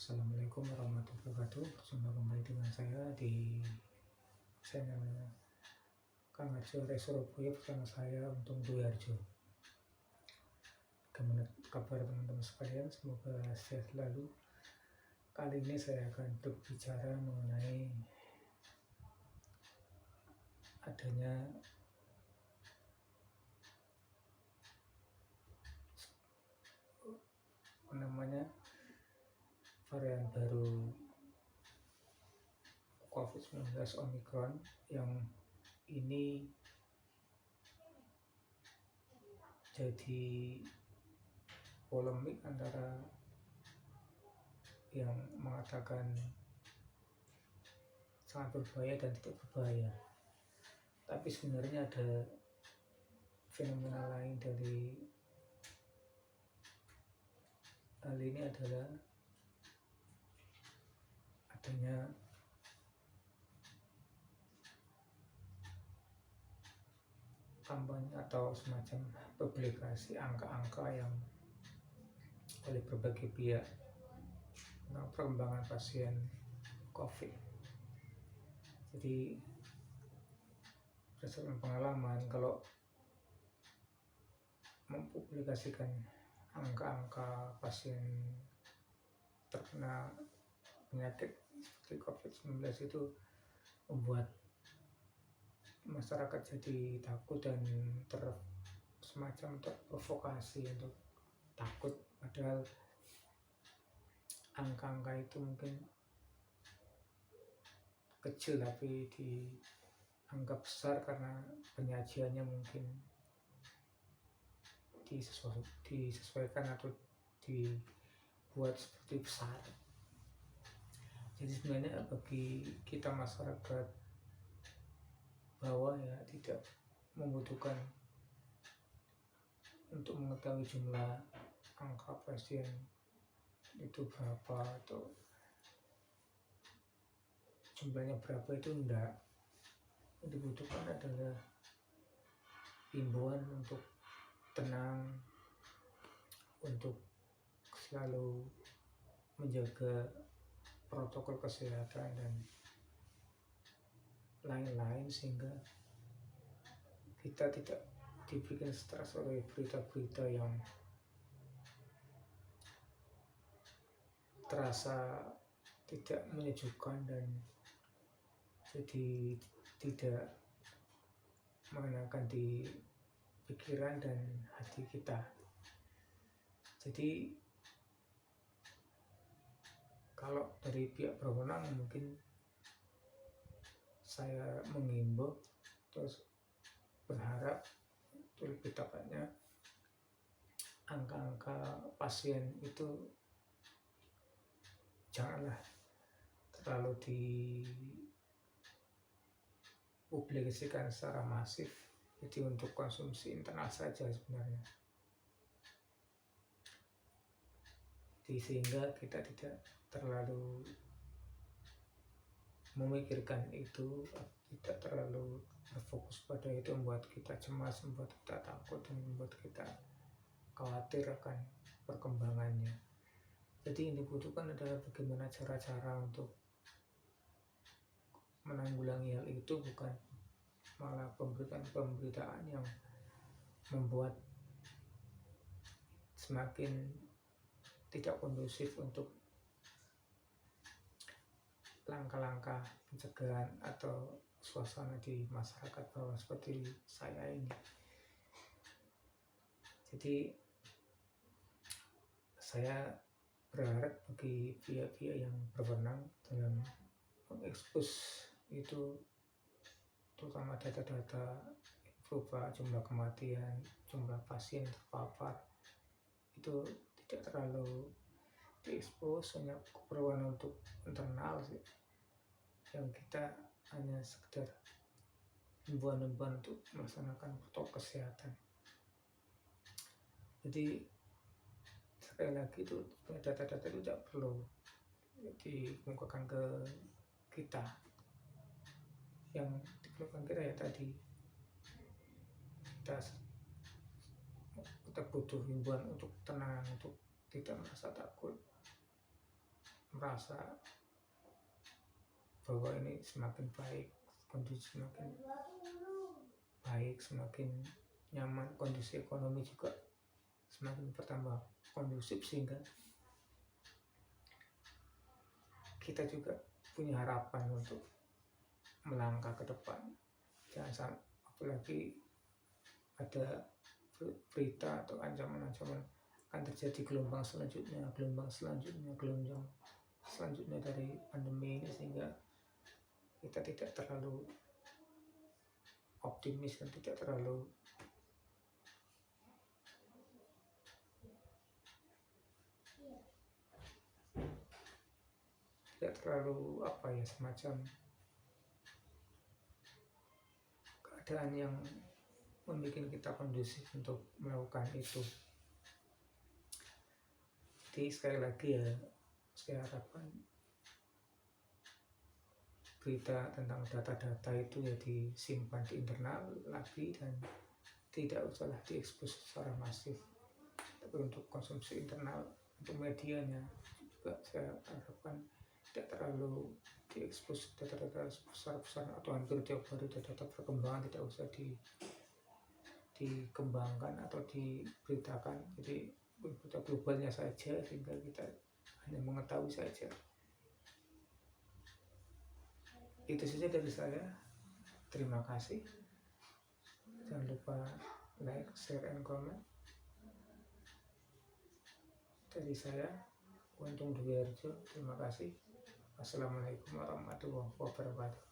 Assalamualaikum warahmatullahi wabarakatuh. Berjumpa kembali dengan saya di channel Kang Harjo dari Surabaya bersama saya Untung Dwi Harjo. Bagaimana kabar teman-teman sekalian? Semoga sehat selalu. Kali ini saya akan berbicara mengenai adanya varian baru COVID-19 Omicron yang ini jadi polemik antara yang mengatakan sangat berbahaya dan tidak berbahaya. Tapi sebenarnya ada fenomena lain dari hal ini adalah adanya kampanye atau semacam publikasi angka-angka yang oleh berbagai pihak tentang perkembangan pasien COVID. Jadi berdasarkan pengalaman, kalau mempublikasikan angka-angka pasien terkena penyakit seperti COVID-19 itu membuat masyarakat jadi takut dan semacam terprovokasi untuk takut, padahal angka-angka itu mungkin kecil tapi dianggap besar karena penyajiannya mungkin disesuaikan atau dibuat seperti besar. Jadi sebenarnya bagi kita masyarakat bawah ya tidak membutuhkan untuk mengetahui jumlah angka pasien itu berapa atau jumlahnya berapa, itu enggak. Yang dibutuhkan adalah himbauan untuk tenang, untuk selalu menjaga protokol kesehatan dan lain-lain, sehingga kita tidak dibikin stres oleh berita-berita yang terasa tidak menyejukkan dan jadi tidak mengenakan di pikiran dan hati kita. Jadi kalau dari pihak berwenang mungkin saya mengimbau terus berharap itu lebih tepatnya angka-angka pasien itu janganlah terlalu dipublikasikan secara masif, jadi untuk konsumsi internal saja sebenarnya. Jadi sehingga kita tidak terlalu memikirkan itu, tidak terlalu berfokus pada itu, membuat kita cemas, membuat kita takut, dan membuat kita khawatir akan perkembangannya. Jadi yang dibutuhkan adalah bagaimana cara-cara untuk menanggulangi hal itu, bukan malah pemberitaan yang membuat semakin tidak kondusif untuk langkah-langkah pencegahan atau suasana di masyarakat bawah seperti saya ini. Jadi saya berharap bagi pihak-pihak yang berwenang dalam mengekspos itu, terutama data-data berupa jumlah kematian, jumlah pasien terpapar, itu tidak terlalu diekspos, hanya keperluan untuk internal sih, yang kita hanya sekedar himbauan-himbauan untuk melaksanakan protokol kesehatan. Jadi sekali lagi itu data-data itu tidak perlu dikemukakan ke kita. Yang diperlukan kita ya tadi, kita butuh himbauan untuk tenang, untuk tidak merasa takut, merasa bahwa ini semakin baik, kondisi semakin baik, semakin nyaman, kondisi ekonomi juga semakin bertambah kondusif, sehingga kita juga punya harapan untuk melangkah ke depan. Jangan sampai, apalagi ada berita atau ancaman-ancaman akan terjadi gelombang selanjutnya dari pandemi ini, sehingga kita tidak terlalu optimis dan tidak terlalu semacam keadaan yang membuat kita kondusif untuk melakukan itu. Jadi sekali lagi ya, saya harapkan berita tentang data-data itu ya disimpan di internal lagi dan tidak usahlah diekspos secara masif. Tapi untuk konsumsi internal, untuk medianya juga saya harapkan tidak terlalu diekspos data-data besar-besar atau hampir tiap hari data perkembangan, tidak usah dikembangkan atau diberitakan. Jadi berita globalnya saja, sehingga kita hanya mengetahui saja. Itu saja dari saya. Terima kasih. Jangan lupa like, share, and comment. Dari saya, Untung Dwi Harjo. Terima kasih. Assalamualaikum warahmatullahi wabarakatuh.